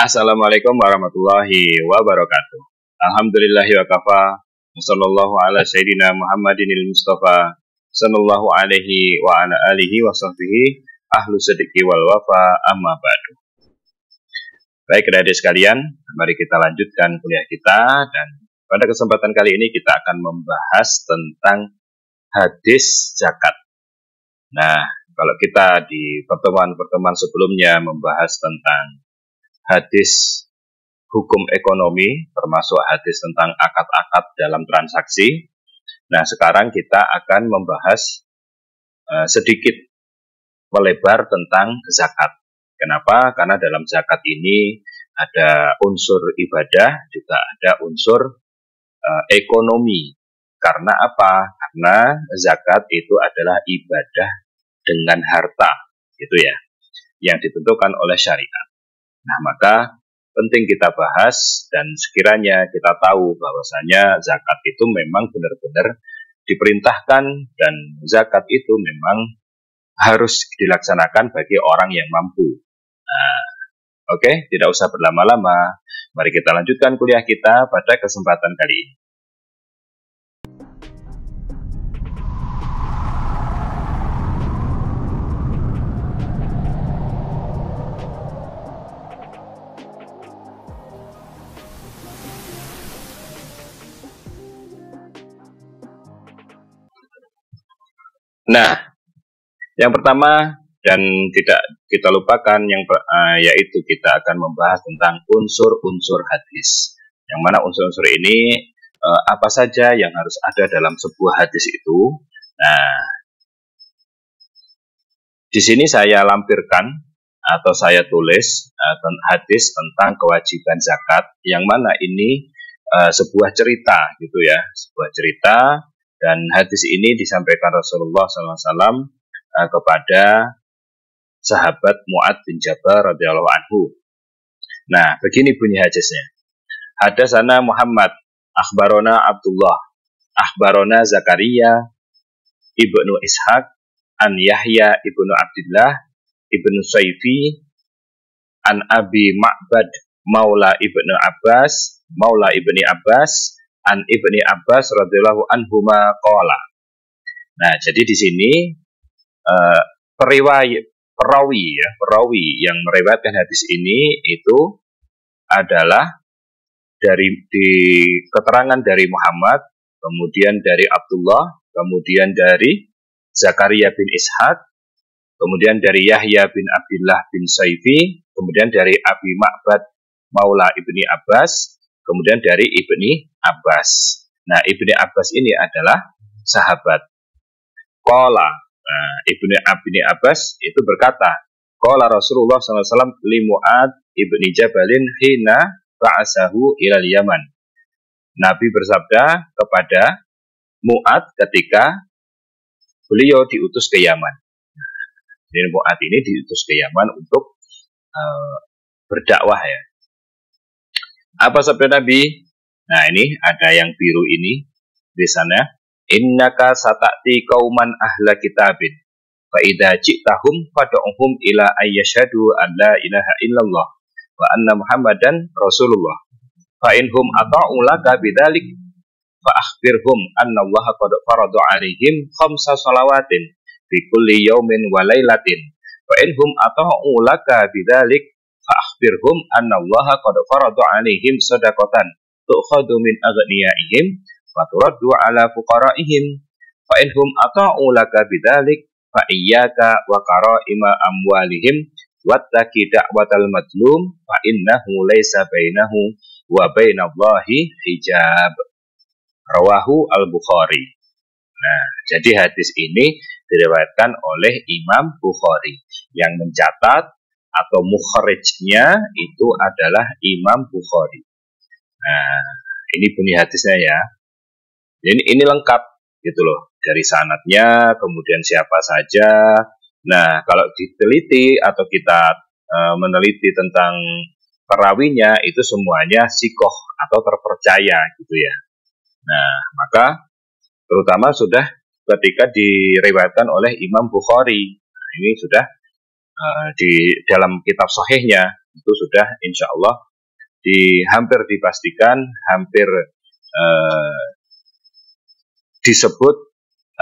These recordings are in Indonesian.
Assalamualaikum warahmatullahi wabarakatuh. Alhamdulillahi wa kafa. Wassallallahu ala sayyidina Muhammadinil Mustafa. Sallallahu alaihi wa ala alihi wa sahbihi ahlu sediki wal wafa amma ba'du. Baik adik-adik sekalian, mari kita lanjutkan kuliah kita. Dan pada kesempatan kali ini kita akan membahas tentang hadis zakat. Nah, kalau kita di pertemuan-pertemuan sebelumnya membahas tentang hadis hukum ekonomi, termasuk hadis tentang akad-akad dalam transaksi. Nah, sekarang kita akan membahas sedikit melebar tentang zakat. Kenapa? Karena dalam zakat ini ada unsur ibadah, juga ada unsur ekonomi. Karena apa? Karena zakat itu adalah ibadah dengan harta, gitu ya, yang ditentukan oleh syariat. Nah, maka penting kita bahas, dan sekiranya kita tahu bahwasanya zakat itu memang benar-benar diperintahkan, dan zakat itu memang harus dilaksanakan bagi orang yang mampu. Nah, oke, tidak usah berlama-lama. Mari kita lanjutkan kuliah kita pada kesempatan kali ini. Nah, yang pertama dan tidak kita lupakan yaitu kita akan membahas tentang unsur-unsur hadis. Yang mana unsur-unsur ini apa saja yang harus ada dalam sebuah hadis itu. Nah, di sini saya lampirkan atau saya tulis hadis tentang kewajiban zakat, yang mana ini sebuah cerita, gitu ya, sebuah cerita. Dan hadis ini disampaikan Rasulullah SAW kepada sahabat Mu'ad bin Jabal radhiyallahu anhu. Nah, begini bunyi hadisnya. Hadasana Muhammad, akhbarona Abdullah, akhbarona Zakaria, ibnu Ishaq, an Yahya ibnu Abdullah, ibnu Saifi, an Abi Ma'bad, maula ibnu Abbas, an Ibni Abbas radhiyallahu anhuma qala. Nah, jadi di sini perawi yang meriwayatkan hadis ini itu adalah di keterangan dari Muhammad, kemudian dari Abdullah, kemudian dari Zakaria bin Ishaq, kemudian dari Yahya bin Abdullah bin Saifi, kemudian dari Abi Ma'bad maula Ibni Abbas, kemudian dari Ibni Abbas. Nah, Ibni Abbas ini adalah sahabat. Qala, nah, Ibni Abbas itu berkata, qala Rasulullah SAW li Mu'ad ibni Jabalin hina ba'asahu ilal Yaman. Nabi bersabda kepada Mu'ad ketika beliau diutus ke Yaman. Jadi Mu'ad ini diutus ke Yaman untuk berdakwah, ya. Apa sabda Nabi? Nah, ini ada yang biru ini di sana. Innaka sata'ti qauman ahla kitabin. Fa idza ji'tahum fad'uhum ila ayyashhadu an la ilaha illallah wa anna Muhammadan Rasulullah. Fa inhum ata'u laka bidzalik fa akhbirhum anna Allah qad farada 'alaihim khamsa shalawatin fi kulli yawmin wa lailatin. Fa inhum ata'u laka bidzalik fa akhbirhum anna Allah qad farada 'alaihim shadaqatan tu'khadhu min aghniyaihim wa turaddu 'ala fuqaraihim. Fa inhum ata'u laka bidzalik fa iyyaka wa qara'ima amwalihim wattaqi da'watal madlum fa innahu laysa bainahu wa bainallahi hijab. Rawahu al-Bukhari. Nah, jadi hadis ini diriwayatkan oleh Imam Bukhari. Yang mencatat atau mukharijnya itu adalah Imam Bukhari. Nah, ini bunyi hadisnya, ya. Ini lengkap, gitu loh. Dari sanadnya, kemudian siapa saja. Nah, kalau diteliti atau kita meneliti tentang perawinya, itu semuanya sikoh atau terpercaya, gitu ya. Nah, maka terutama sudah ketika diriwayatkan oleh Imam Bukhari. Nah, ini sudah di dalam kitab sahihnya, itu sudah insya Allah hampir dipastikan, hampir disebut,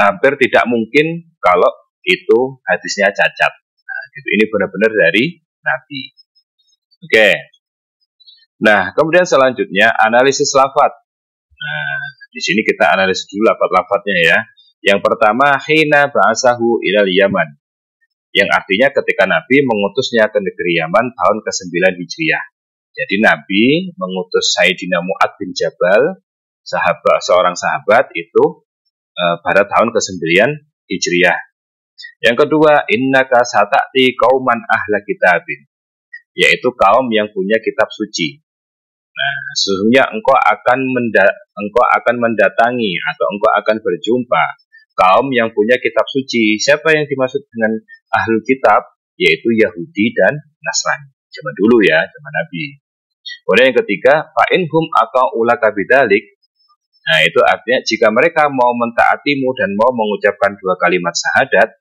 hampir tidak mungkin kalau itu hadisnya cacat. Nah, gitu. Ini benar-benar dari Nabi. Oke. Nah, kemudian selanjutnya analisis lafaz. Nah, di sini kita analisis dulu lafaz-lafaznya ya. Yang pertama, hina ba'asahu ilal Yaman. Yang artinya ketika Nabi mengutusnya ke negeri Yaman tahun ke-9 Hijriah. Jadi Nabi mengutus Sayyidina Mu'ad bin Jabal, seorang sahabat itu pada tahun ke-9 Hijriah. Yang kedua, innaka sata'ti qauman ahla kitabin, yaitu kaum yang punya kitab suci. Nah, sesungguhnya engkau akan mendatangi atau engkau akan berjumpa kaum yang punya kitab suci. Siapa yang dimaksud dengan ahlul kitab? Yaitu Yahudi dan Nasrani. Zaman dulu ya, zaman Nabi. Kemudian yang ketiga, fa'inhum atau ulaka bidalik. Nah, itu artinya jika mereka mau mentaatimu dan mau mengucapkan 2 kalimat syahadat.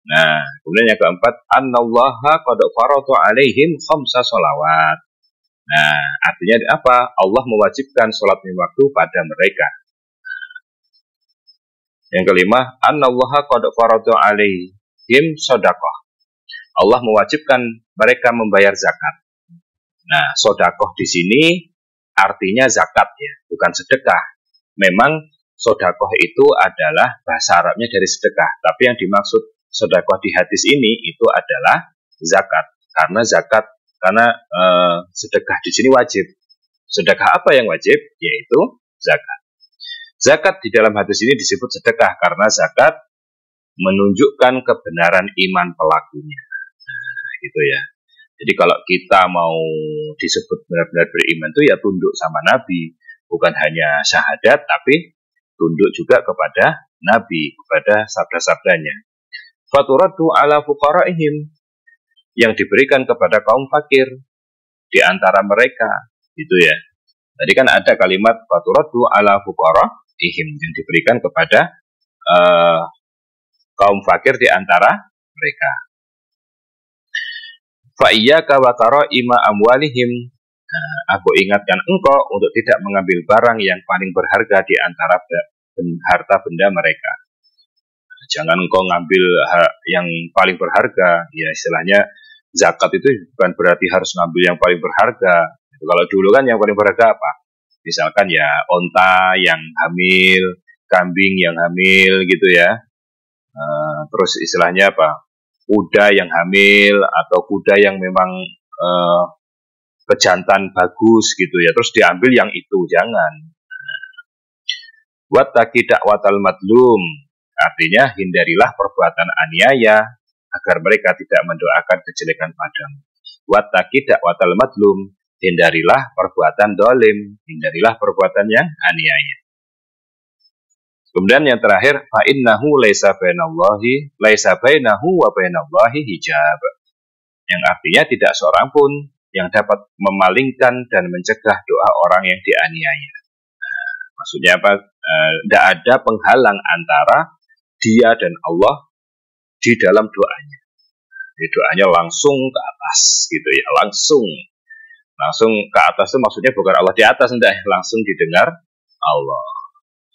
Nah, kemudian yang keempat, annallaha qad farada alaihim 5 sholawat. Nah, artinya apa? Allah mewajibkan sholat 5 waktu pada mereka. Yang kelima, annallaha qad farada alaihim shadaqah. Allah mewajibkan mereka membayar zakat. Nah, sodakoh di sini artinya zakat ya, bukan sedekah. Memang sodakoh itu adalah bahasa Arabnya dari sedekah, tapi yang dimaksud sodakoh di hadis ini itu adalah zakat. Karena sedekah di sini wajib. Sedekah apa yang wajib? Yaitu zakat. Zakat di dalam hadis ini disebut sedekah karena zakat menunjukkan kebenaran iman pelakunya. Nah, gitu ya. Jadi kalau kita mau disebut benar-benar beriman itu ya tunduk sama Nabi. Bukan hanya syahadat, tapi tunduk juga kepada Nabi, kepada sabda-sabdanya. Faturatu ala fuqaraihim, yang diberikan kepada kaum fakir di antara mereka, gitu ya. Tadi kan ada kalimat faturatu ala fuqaraihim yang diberikan kepada kaum fakir di antara mereka. Fa'iyyaka wa karaima amwalihim. Nah, aku ingatkan engkau untuk tidak mengambil barang yang paling berharga di antara harta benda mereka. Jangan engkau ngambil yang paling berharga. Ya, istilahnya zakat itu bukan berarti harus ngambil yang paling berharga. Kalau dulu kan yang paling berharga apa? Misalkan ya onta yang hamil, kambing yang hamil gitu ya. Terus istilahnya apa? Kuda yang hamil atau kuda yang memang pejantan bagus gitu ya, terus diambil yang itu, jangan. Wattaqi da'watal madlum, artinya hindarilah perbuatan aniaya agar mereka tidak mendoakan kejelekan padamu. Wattaqi da'watal madlum, hindarilah perbuatan dolim, hindarilah perbuatan yang aniaya. Kemudian yang terakhir, fa innahu laisa bainahu wa bainallahi hijab. Yang artinya tidak seorang pun yang dapat memalingkan dan mencegah doa orang yang dianiaya. Nah, maksudnya apa? Tidak ada penghalang antara dia dan Allah di dalam doanya. Di doanya langsung ke atas, gitu ya, langsung ke atas itu maksudnya bukan Allah di atas, enggak, langsung didengar Allah.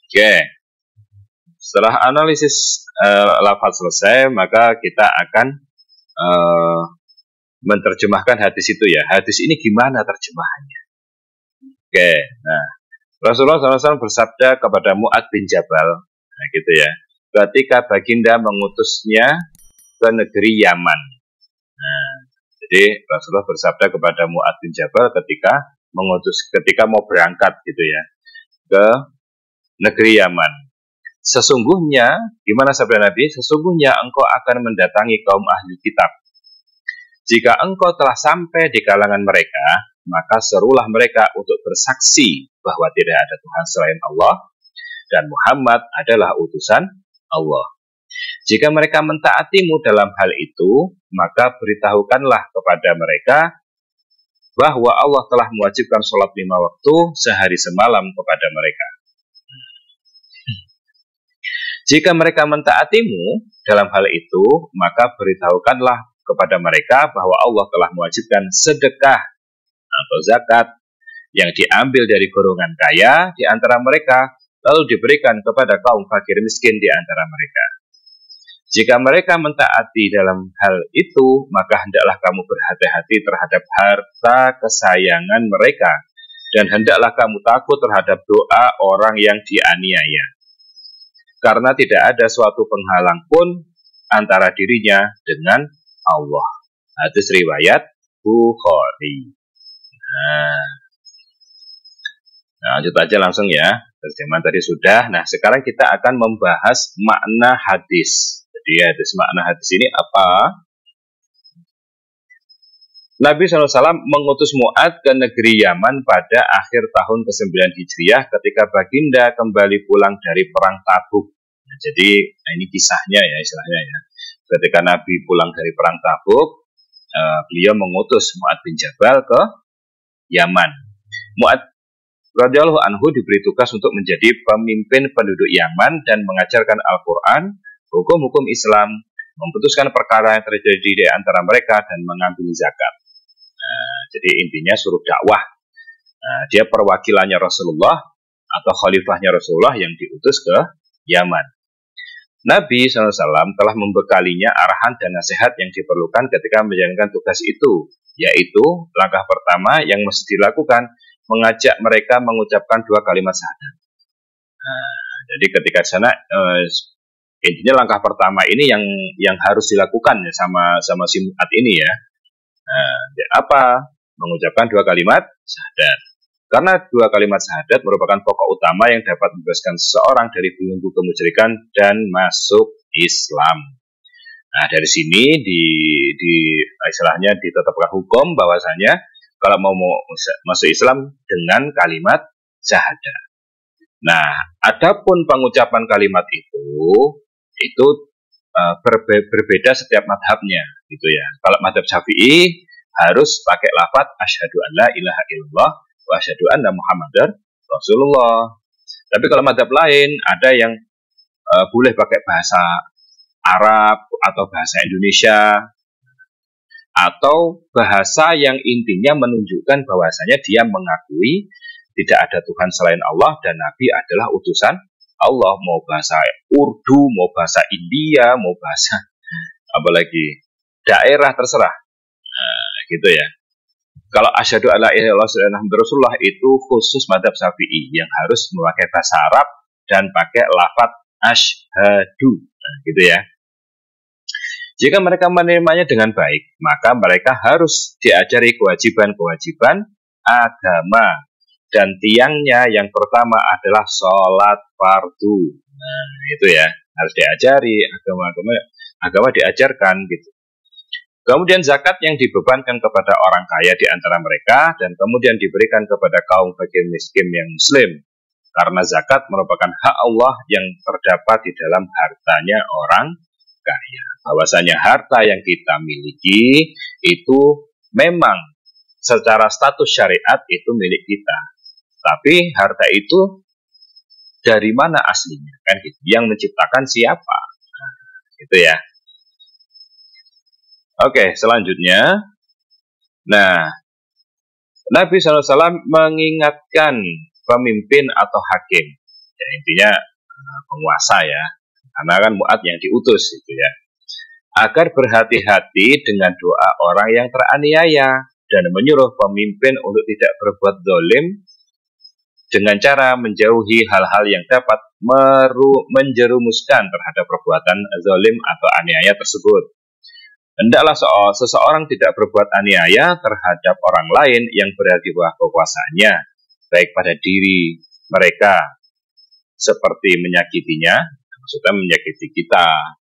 Oke. Setelah analisis lafaz selesai, maka kita akan menerjemahkan hadis itu ya. Hadis ini gimana terjemahannya? Oke, nah Rasulullah SAW bersabda kepada Mu'ad bin Jabal, nah gitu ya, ketika baginda mengutusnya ke negeri Yaman. Nah, jadi Rasulullah bersabda kepada Mu'ad bin Jabal ketika mau berangkat gitu ya ke negeri Yaman. Sesungguhnya, gimana sabda Nabi? Sesungguhnya engkau akan mendatangi kaum ahli kitab. Jika engkau telah sampai di kalangan mereka, maka serulah mereka untuk bersaksi bahwa tidak ada Tuhan selain Allah dan Muhammad adalah utusan Allah. Jika mereka mentaatimu dalam hal itu, maka beritahukanlah kepada mereka bahwa Allah telah mewajibkan sholat 5 waktu sehari semalam kepada mereka. Jika mereka mentaatimu dalam hal itu, maka beritahukanlah kepada mereka bahwa Allah telah mewajibkan sedekah atau zakat yang diambil dari golongan kaya di antara mereka, lalu diberikan kepada kaum fakir miskin di antara mereka. Jika mereka mentaati dalam hal itu, maka hendaklah kamu berhati-hati terhadap harta kesayangan mereka, dan hendaklah kamu takut terhadap doa orang yang dianiaya. Karena tidak ada suatu penghalang pun antara dirinya dengan Allah. Hadis riwayat Bukhari. Nah, lanjut aja langsung ya. Terjemahan tadi sudah. Nah, sekarang kita akan membahas makna hadis. Jadi hadis, makna hadis ini apa? Nabi SAW mengutus Mu'ad ke negeri Yaman pada akhir tahun ke-9 Hijriah ketika baginda kembali pulang dari perang Tabuk. Nah, jadi ini kisahnya ya, istilahnya ya. Ketika Nabi pulang dari perang Tabuk, beliau mengutus Mu'ad bin Jabal ke Yaman. Mu'ad radhiyallahu anhu diberi tugas untuk menjadi pemimpin penduduk Yaman dan mengajarkan Al-Quran, hukum-hukum Islam, memutuskan perkara yang terjadi di antara mereka, dan mengambil zakat. Jadi intinya suruh dakwah. Dia perwakilannya Rasulullah atau khalifahnya Rasulullah yang diutus ke Yaman. Nabi SAW telah membekalinya arahan dan nasihat yang diperlukan ketika menjalankan tugas itu, yaitu langkah pertama yang mesti dilakukan, mengajak mereka mengucapkan 2 kalimat syahadat. Jadi ketika di sana intinya langkah pertama ini yang harus dilakukan ya, sama si Mu'ad ini ya. Apa? Mengucapkan 2 kalimat syahadat. Karena 2 kalimat syahadat merupakan pokok utama yang dapat membebaskan seseorang dari belenggu kemusyrikan dan masuk Islam. Nah, dari sini istilahnya ditetapkan hukum bahwasanya kalau mau masuk Islam dengan kalimat syahadat. Nah, adapun pengucapan kalimat itu berbeda setiap madhabnya, gitu ya. Kalau madhab Syafi'i harus pakai lafaz asyhadu an la ilaha illallah wa asyhadu anna Muhammadar Rasulullah. Tapi kalau madhab lain ada yang boleh pakai bahasa Arab atau bahasa Indonesia atau bahasa yang intinya menunjukkan bahwasanya dia mengakui tidak ada Tuhan selain Allah dan Nabi adalah utusan Allah, mau bahasa Urdu, mau bahasa India, mau bahasa apalagi daerah terserah. Gitu ya. Kalau asyhadu alla ilaha illallah Rasulullah itu khusus madhab Syafi'i yang harus memakai bahasa Arab dan pakai lafaz asyhadu, gitu ya. Jika mereka menerimanya dengan baik, maka mereka harus diajari kewajiban-kewajiban agama, dan tiangnya yang pertama adalah sholat fardu. Nah, itu ya, harus diajari, agama diajarkan gitu. Kemudian zakat yang dibebankan kepada orang kaya di antara mereka, dan kemudian diberikan kepada kaum fakir miskin yang muslim. Karena zakat merupakan hak Allah yang terdapat di dalam hartanya orang kaya. Bahwasanya harta yang kita miliki itu memang secara status syariat itu milik kita. Tapi harta itu dari mana aslinya? Kan gitu. Yang menciptakan siapa? Nah, gitu ya. Oke, selanjutnya. Nah, Nabi SAW mengingatkan pemimpin atau hakim. Ya, intinya penguasa ya. Karena kan Mu'ad yang diutus gitu ya. Agar berhati-hati dengan doa orang yang teraniaya dan menyuruh pemimpin untuk tidak berbuat zalim dengan cara menjauhi hal-hal yang dapat menjerumuskan terhadap perbuatan zalim atau aniaya tersebut. Hendaklah seseorang tidak berbuat aniaya terhadap orang lain yang berada di bawah kekuasaannya, baik pada diri mereka seperti menyakitinya, maksudnya menyakiti kita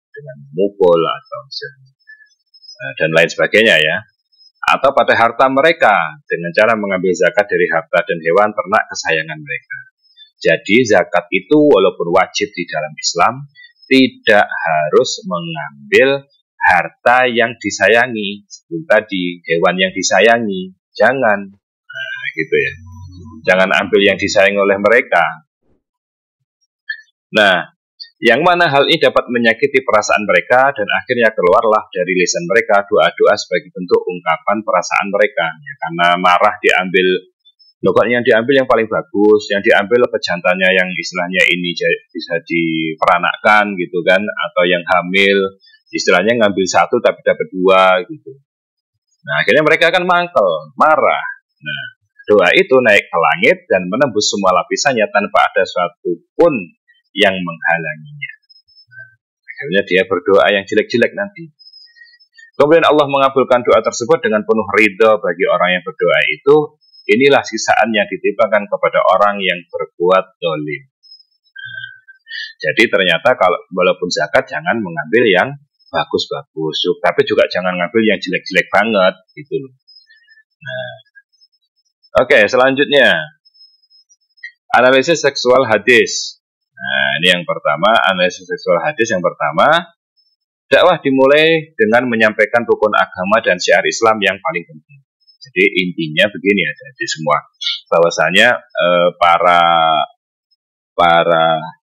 dengan memukul atau dan lain sebagainya ya, atau pada harta mereka dengan cara mengambil zakat dari harta dan hewan ternak kesayangan mereka. Jadi zakat itu walaupun wajib di dalam Islam, tidak harus mengambil harta yang disayangi, seperti tadi hewan yang disayangi, jangan, gitu ya, jangan ambil yang disayangi oleh mereka. Nah, Yang mana hal ini dapat menyakiti perasaan mereka dan akhirnya keluarlah dari lisan mereka doa-doa sebagai bentuk ungkapan perasaan mereka. Ya, karena marah diambil, loh yang diambil yang paling bagus, yang diambil pejantannya yang istilahnya ini bisa diperanakkan gitu kan, atau yang hamil istilahnya ngambil satu tapi dapat dua gitu. Nah akhirnya mereka akan mangkel, marah. Nah doa itu naik ke langit dan menembus semua lapisannya tanpa ada suatu pun yang menghalanginya. Nah, akhirnya dia berdoa yang jelek-jelek nanti. Kemudian Allah mengabulkan doa tersebut dengan penuh ridha bagi orang yang berdoa itu. Inilah sisaan yang ditimpakan kepada orang yang berbuat dolim. Nah, jadi ternyata kalau walaupun zakat jangan mengambil yang bagus-bagus, tapi juga jangan ngambil yang jelek-jelek banget gitu loh. Nah, oke, selanjutnya analisis seksual hadis. Nah, ini yang pertama, analisis seksual hadis yang pertama. Dakwah dimulai dengan menyampaikan rukun agama dan syiar Islam yang paling penting. Jadi intinya begini ya, jadi semua bahwasanya para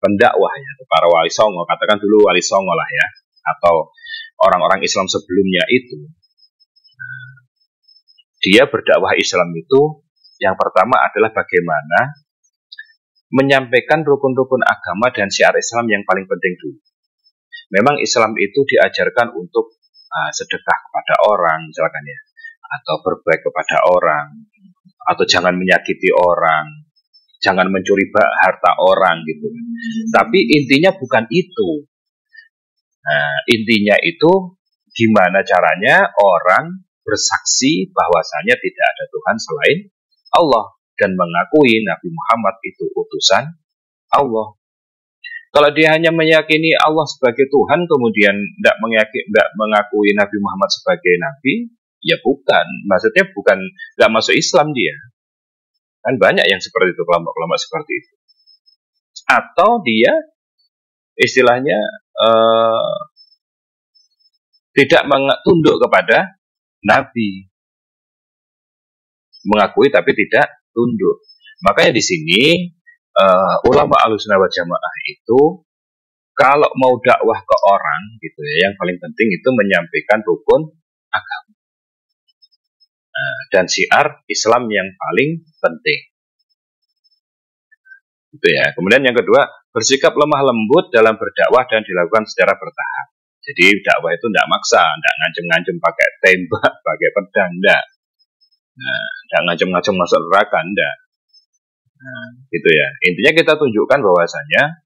pendakwah ya, para wali songo, katakan dulu wali songo lah ya, atau orang-orang Islam sebelumnya itu, dia berdakwah Islam itu yang pertama adalah bagaimana menyampaikan rukun-rukun agama dan syiar Islam yang paling penting dulu. Memang Islam itu diajarkan untuk sedekah kepada orang, misalkan ya, atau berbaik kepada orang, atau jangan menyakiti orang, jangan mencuri harta orang gitu. Tapi intinya bukan itu. Nah, intinya itu gimana caranya orang bersaksi bahwasanya tidak ada Tuhan selain Allah dan mengakui Nabi Muhammad itu utusan Allah. Kalau dia hanya meyakini Allah sebagai Tuhan, kemudian tidak mengakui Nabi Muhammad sebagai Nabi, ya bukan. Maksudnya bukan, tidak masuk Islam dia. Kan banyak yang seperti itu, kelompok-kelompok seperti itu. Atau dia istilahnya tidak tunduk kepada Nabi. Mengakui tapi tidak tunduk. Makanya di sini ulama Ahlussunnah wal Jamaah itu kalau mau dakwah ke orang gitu ya, yang paling penting itu menyampaikan rukun agama dan syiar Islam yang paling penting. Gitu ya. Kemudian yang kedua, bersikap lemah lembut dalam berdakwah dan dilakukan secara bertahap. Jadi dakwah itu tidak maksa, tidak ngancem-ngancem pakai tembak, pakai pedang, tidak. Nah, tidak ngancem-ngancem masuk neraka, tidak. Nah, gitu ya. Intinya kita tunjukkan bahwasanya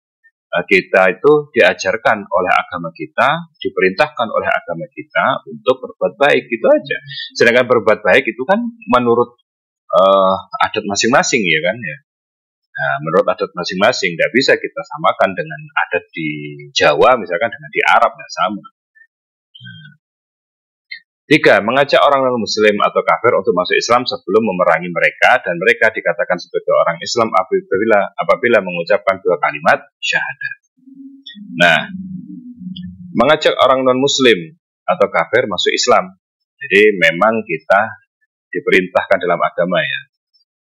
kita itu diajarkan oleh agama kita, diperintahkan oleh agama kita untuk berbuat baik, gitu aja. Sedangkan berbuat baik itu kan menurut adat masing-masing ya kan ya. Nah, menurut adat masing-masing tidak bisa kita samakan dengan adat di Jawa misalkan dengan di Arab, tidak sama. Nah. 3. Mengajak orang non-muslim atau kafir untuk masuk Islam sebelum memerangi mereka dan mereka dikatakan sebagai orang Islam apabila mengucapkan 2 kalimat syahadat. Nah, mengajak orang non-muslim atau kafir masuk Islam. Jadi memang kita diperintahkan dalam agama ya.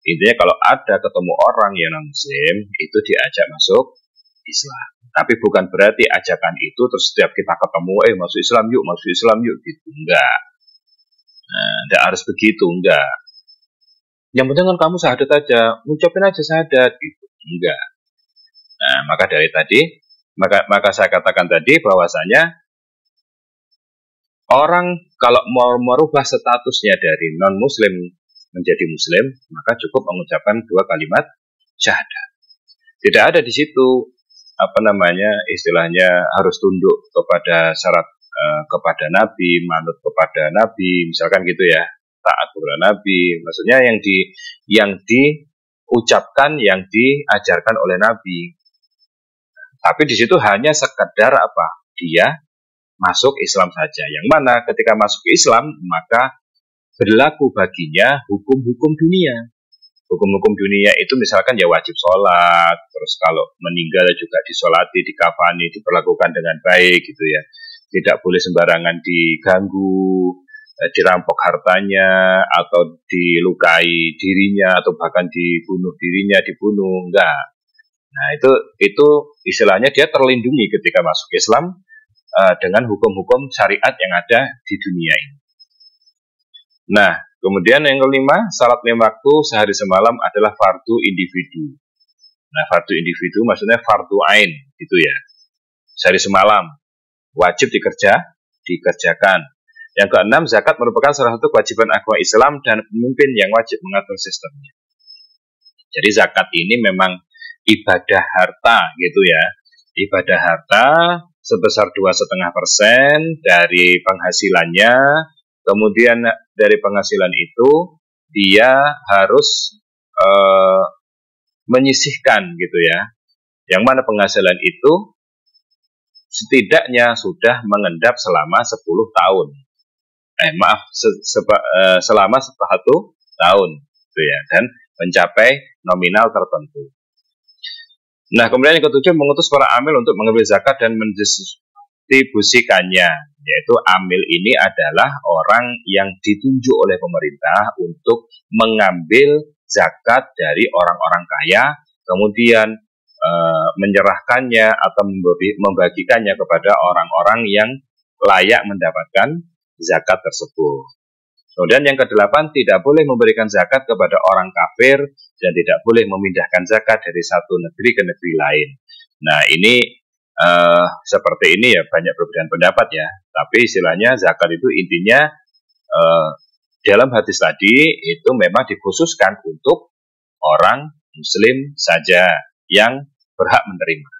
Intinya kalau ada ketemu orang yang non-muslim itu diajak masuk Islam. Tapi bukan berarti ajakan itu terus setiap kita ketemu masuk Islam yuk gitu. Enggak. Nah, tidak harus begitu, enggak. Yang penting kan kamu syahadat aja, ngucapin aja syahadat gitu. Enggak. Nah, maka dari tadi, maka saya katakan tadi bahwasanya orang kalau mau merubah statusnya dari non-muslim menjadi muslim, maka cukup mengucapkan 2 kalimat syahadat. Tidak ada di situ istilahnya harus tunduk kepada syarat kepada Nabi, manut kepada Nabi, misalkan gitu ya, taat kepada Nabi. Maksudnya yang diucapkan, yang diajarkan oleh Nabi. Tapi di situ hanya sekedar dia masuk Islam saja. Yang mana ketika masuk Islam maka berlaku baginya hukum-hukum dunia. Hukum-hukum dunia itu misalkan ya wajib sholat, terus kalau meninggal juga disolati, dikafani, diperlakukan dengan baik gitu ya. Tidak boleh sembarangan diganggu, dirampok hartanya, atau dilukai dirinya, atau bahkan dibunuh, enggak. Nah, itu istilahnya dia terlindungi ketika masuk Islam dengan hukum-hukum syariat yang ada di dunia ini. Nah, kemudian yang kelima, salat 5 waktu sehari semalam adalah fardu individu. Nah, fardu individu maksudnya fardu ain, gitu ya. Sehari semalam wajib dikerjakan. Yang keenam, zakat merupakan salah satu kewajiban agama Islam dan pemimpin yang wajib mengatur sistemnya. Jadi zakat ini memang ibadah harta, gitu ya. Ibadah harta sebesar 2,5% dari penghasilannya. Kemudian dari penghasilan itu dia harus menyisihkan, gitu ya. Yang mana penghasilan itu setidaknya sudah mengendap selama 10 tahun. Selama 1 tahun, gitu ya, dan mencapai nominal tertentu. Nah, kemudian yang ketujuh, mengutus para amil untuk mengambil zakat dan mendistribusikannya, yaitu amil ini adalah orang yang ditunjuk oleh pemerintah untuk mengambil zakat dari orang-orang kaya, kemudian menyerahkannya atau membagikannya kepada orang-orang yang layak mendapatkan zakat tersebut. Kemudian yang kedelapan, tidak boleh memberikan zakat kepada orang kafir dan tidak boleh memindahkan zakat dari satu negeri ke negeri lain. Nah, ini seperti ini ya, banyak perbedaan pendapat ya. Tapi istilahnya zakat itu intinya dalam hadis tadi itu memang dikhususkan untuk orang Muslim saja yang berhak menerima.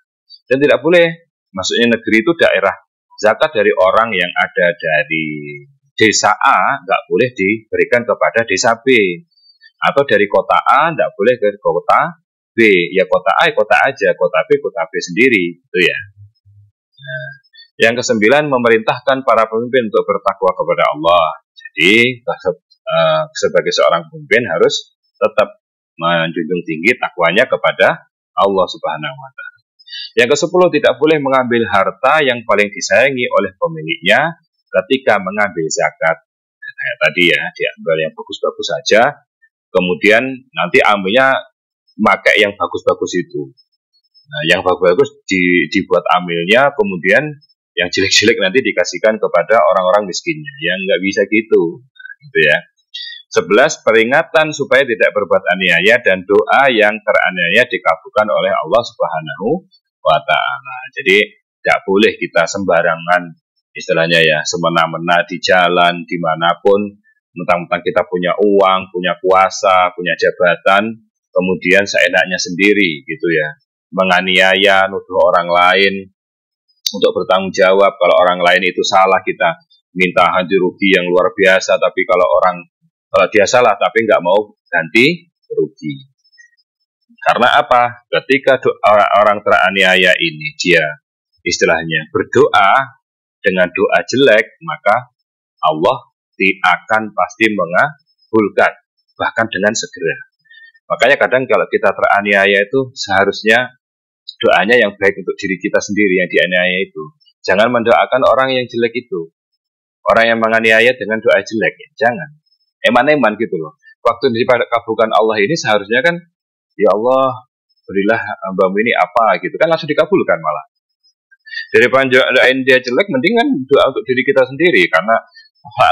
Dan tidak boleh, maksudnya negeri itu daerah, zakat dari orang yang ada dari desa A nggak boleh diberikan kepada desa B, atau dari kota A nggak boleh ke kota B. Ya kota A kota aja, kota B sendiri, itu ya. Nah, yang kesembilan, memerintahkan para pemimpin untuk bertakwa kepada Allah. Jadi sebagai seorang pemimpin harus tetap menjunjung tinggi takwanya kepada Allah Subhanahu wa Ta'ala. Yang ke-10, tidak boleh mengambil harta yang paling disayangi oleh pemiliknya ketika mengambil zakat. Kayak tadi ya, diambil yang bagus-bagus saja, kemudian nanti ambilnya pakai yang bagus-bagus itu. Nah, yang bagus-bagus dibuat amilnya, kemudian yang jelek-jelek nanti dikasihkan kepada orang-orang miskinnya. Yang nggak bisa gitu ya. 11, peringatan supaya tidak berbuat aniaya dan doa yang teraniaya dikabulkan oleh Allah Subhanahu wa Ta'ala. Jadi tidak boleh kita sembarangan, istilahnya ya, semena-mena di jalan dimanapun, mentang-mentang kita punya uang, punya kuasa, punya jabatan, kemudian seenaknya sendiri gitu ya, menganiaya, nuduh orang lain untuk bertanggung jawab. Kalau orang lain itu salah, kita minta ganti rugi yang luar biasa, tapi kalau dia salah tapi nggak mau ganti rugi. Karena apa? Ketika orang teraniaya ini dia istilahnya berdoa dengan doa jelek, maka Allah akan pasti mengabulkan, bahkan dengan segera. Makanya kadang kalau kita teraniaya itu seharusnya doanya yang baik untuk diri kita sendiri yang dianiaya itu. Jangan mendoakan orang yang jelek itu, orang yang menganiaya dengan doa jelek, jangan. Eman-eman gitu loh. Waktu dikabulkan Allah ini seharusnya kan, ya Allah, berilah hambamu ini apa gitu kan, langsung dikabulkan malah. Daripada doain dia jelek, mendingan doa untuk diri kita sendiri, karena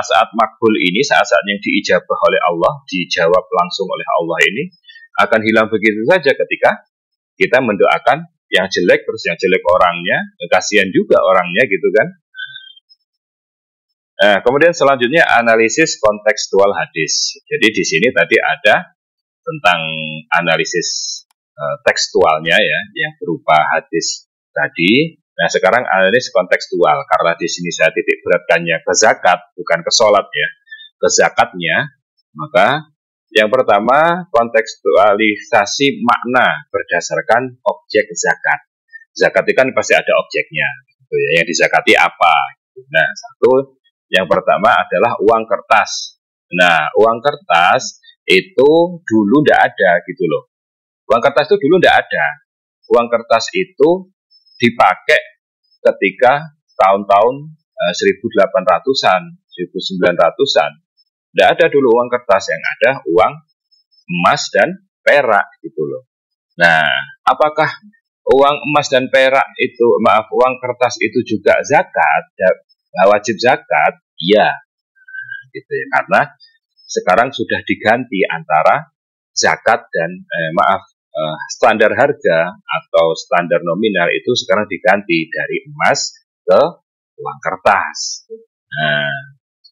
saat makbul ini, saat yang diijabah oleh Allah, dijawab langsung oleh Allah ini, akan hilang begitu saja ketika kita mendoakan yang jelek, terus yang jelek orangnya, kasihan juga orangnya gitu kan. Nah, kemudian selanjutnya analisis kontekstual hadis. Jadi di sini tadi ada tentang analisis tekstualnya ya, yang berupa hadis tadi. Nah, sekarang analisis kontekstual, karena di sini saya titik beratkannya ke zakat, bukan ke sholat ya, ke zakatnya. Maka yang pertama, kontekstualisasi makna berdasarkan objek zakat. Zakat itu kan pasti ada objeknya, gitu ya, yang dizakati apa. Nah, yang pertama adalah uang kertas. Nah, uang kertas itu dulu tidak ada gitu loh. Uang kertas itu dulu tidak ada. Uang kertas itu dipakai ketika tahun-tahun 1800-an, 1900-an. Tidak ada dulu uang kertas, yang ada uang emas dan perak gitu loh. Nah, apakah uang emas dan perak itu, uang kertas itu juga zakat, wajib zakat? Iya, gitu ya. Karena sekarang sudah diganti antara zakat dan standar harga atau standar nominal itu sekarang diganti dari emas ke uang kertas. Nah,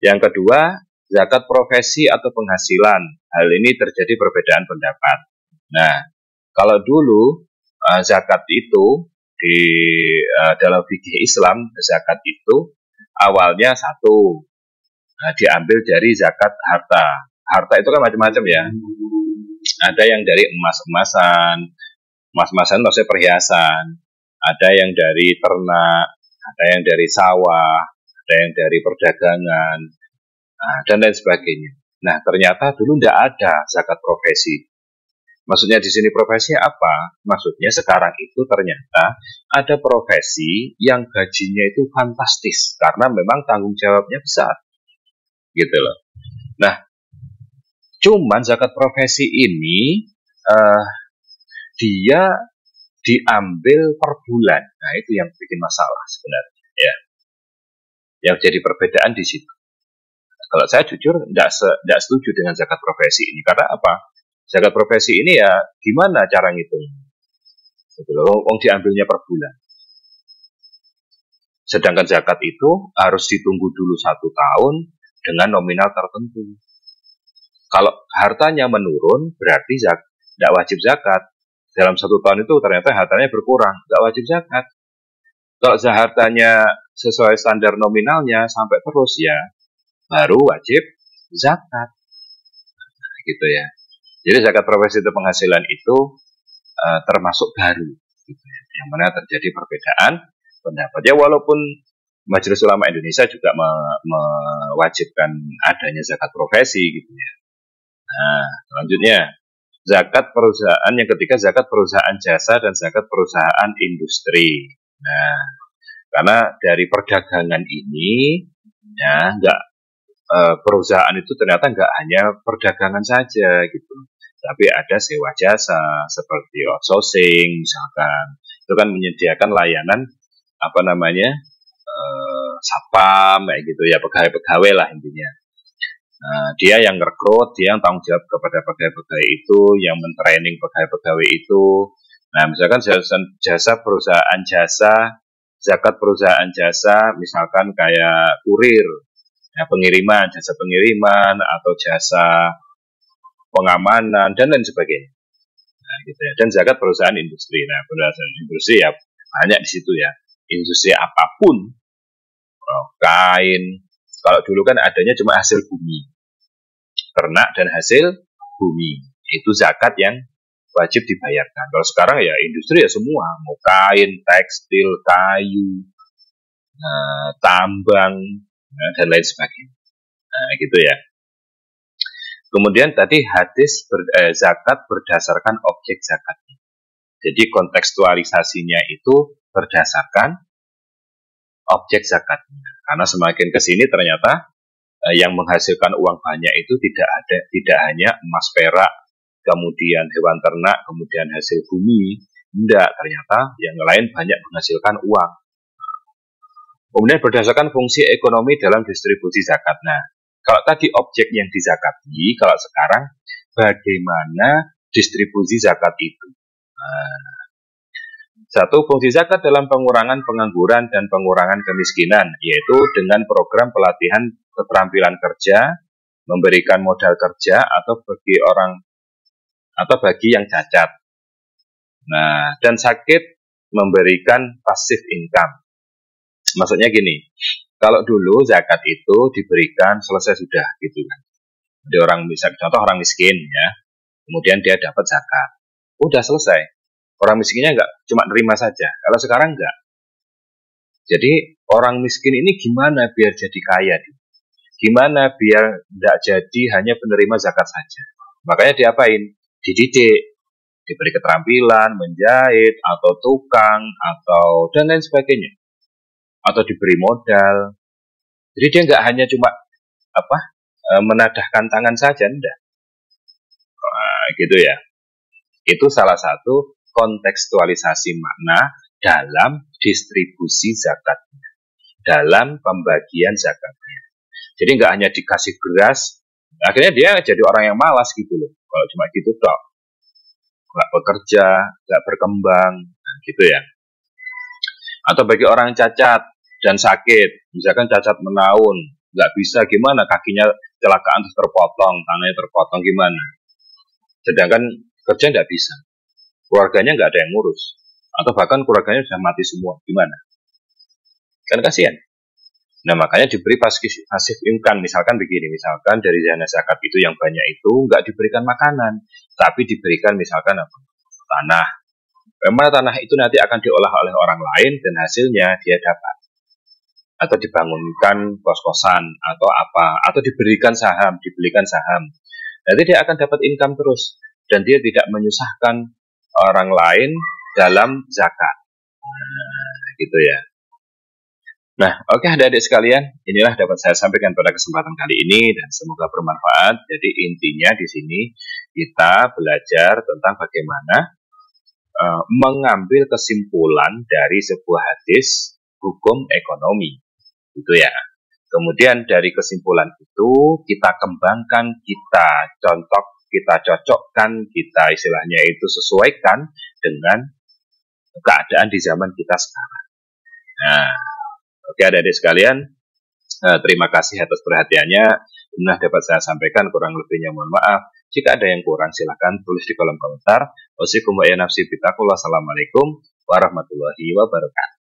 yang kedua, zakat profesi atau penghasilan. Hal ini terjadi perbedaan pendapat. Nah, kalau dulu zakat itu di dalam fikih Islam, zakat itu awalnya satu, diambil dari zakat harta. Harta itu kan macam-macam ya. Ada yang dari emas-emasan maksudnya perhiasan. Ada yang dari ternak, ada yang dari sawah, ada yang dari perdagangan, dan lain sebagainya. Nah, ternyata dulu tidak ada zakat profesi. Maksudnya di sini profesi apa? Maksudnya sekarang itu ternyata ada profesi yang gajinya itu fantastis karena memang tanggung jawabnya besar, gitu loh. Nah, cuman zakat profesi ini dia diambil per bulan. Nah, itu yang bikin masalah sebenarnya. Ya, yang jadi perbedaan di situ. Kalau saya jujur tidak setuju dengan zakat profesi ini. Karena apa? Zakat profesi ini ya gimana cara ngitungnya? Wong diambilnya per bulan. Sedangkan zakat itu harus ditunggu dulu 1 tahun dengan nominal tertentu. Kalau hartanya menurun, berarti tidak wajib zakat. Dalam 1 tahun itu ternyata hartanya berkurang, tidak wajib zakat. Kalau hartanya sesuai standar nominalnya sampai terus ya, baru wajib zakat. Gitu ya. Jadi zakat profesi itu penghasilan itu termasuk baru, gitu ya. Yang mana terjadi perbedaan pendapat. Ya walaupun Majelis Ulama Indonesia juga mewajibkan adanya zakat profesi, gitu ya. Nah, selanjutnya zakat perusahaan yang ketiga, zakat perusahaan jasa dan zakat perusahaan industri. Nah, karena dari perdagangan ini ya perusahaan itu ternyata nggak hanya perdagangan saja gitu, tapi ada sewa jasa seperti outsourcing misalkan, itu kan menyediakan layanan satpam kayak gitu ya, pegawai-pegawai lah intinya. Dia yang rekrut, dia yang tanggung jawab kepada pegawai-pegawai itu, yang mentraining pegawai-pegawai itu. Nah, misalkan jasa perusahaan jasa, zakat perusahaan jasa, misalkan kayak kurir, ya, pengiriman, jasa pengiriman, atau jasa pengamanan, dan lain sebagainya. Nah, gitu ya. Dan zakat perusahaan industri. Nah, perusahaan industri ya banyak di situ ya. Industri apapun, kain. Kalau dulu kan adanya cuma hasil bumi, ternak dan hasil bumi. Itu zakat yang wajib dibayarkan. Kalau sekarang ya industri ya semua, mau kain, tekstil, kayu, tambang, dan lain sebagainya. Nah, gitu ya. Kemudian tadi hadis zakat berdasarkan objek zakatnya. Jadi kontekstualisasinya itu berdasarkan objek zakatnya. Karena semakin ke sini ternyata yang menghasilkan uang banyak itu tidak hanya emas perak, kemudian hewan ternak, kemudian hasil bumi. Tidak, ternyata yang lain banyak menghasilkan uang. Kemudian berdasarkan fungsi ekonomi dalam distribusi zakat. Nah, kalau tadi objek yang dizakati, kalau sekarang bagaimana distribusi zakat itu? Satu, fungsi zakat dalam pengurangan pengangguran dan pengurangan kemiskinan, yaitu dengan program pelatihan keterampilan kerja, memberikan modal kerja atau bagi yang cacat. Nah, dan sakit memberikan passive income. Maksudnya gini, kalau dulu zakat itu diberikan selesai sudah gitu kan. Jadi contoh orang miskin ya, kemudian dia dapat zakat, udah selesai. Orang miskinnya enggak cuma nerima saja. Kalau sekarang enggak. Jadi orang miskin ini gimana biar jadi kaya? Gimana biar enggak jadi hanya penerima zakat saja? Makanya diapain? Dididik, diberi keterampilan, menjahit, atau tukang, atau dan lain sebagainya. Atau diberi modal. Jadi dia enggak hanya cuma menadahkan tangan saja, enggak. Gitu ya. Itu salah satu kontekstualisasi makna dalam distribusi zakatnya, dalam pembagian zakatnya. Jadi nggak hanya dikasih beras, akhirnya dia jadi orang yang malas gitu loh. Kalau cuma gitu toh, nggak bekerja, nggak berkembang, nah, gitu ya. Atau bagi orang cacat dan sakit, misalkan cacat menaun, nggak bisa gimana, kakinya kecelakaan terus terpotong, tangannya terpotong gimana. Sedangkan kerja nggak bisa, keluarganya nggak ada yang ngurus, atau bahkan keluarganya sudah mati semua, gimana? Kan kasihan. Nah makanya diberi pasif income, misalkan begini, misalkan dari dana zakat itu yang banyak itu nggak diberikan makanan, tapi diberikan misalkan apa? Tanah. Memang tanah itu nanti akan diolah oleh orang lain dan hasilnya dia dapat. Atau dibangunkan kos-kosan atau apa, atau diberikan saham, dibelikan saham. Nanti dia akan dapat income terus dan dia tidak menyusahkan orang lain dalam zakat. Nah, gitu ya. Nah, oke adik-adik sekalian, inilah dapat saya sampaikan pada kesempatan kali ini dan semoga bermanfaat. Jadi intinya di sini kita belajar tentang bagaimana mengambil kesimpulan dari sebuah hadis hukum ekonomi, gitu ya. Kemudian dari kesimpulan itu kita kembangkan, kita contoh, kita cocokkan, kita istilahnya itu sesuaikan dengan keadaan di zaman kita sekarang. Nah, oke adik-adik sekalian, terima kasih atas perhatiannya. Nah, dapat saya sampaikan, kurang lebihnya mohon maaf. Jika ada yang kurang silahkan tulis di kolom komentar. Wassalamualaikum warahmatullahi wabarakatuh.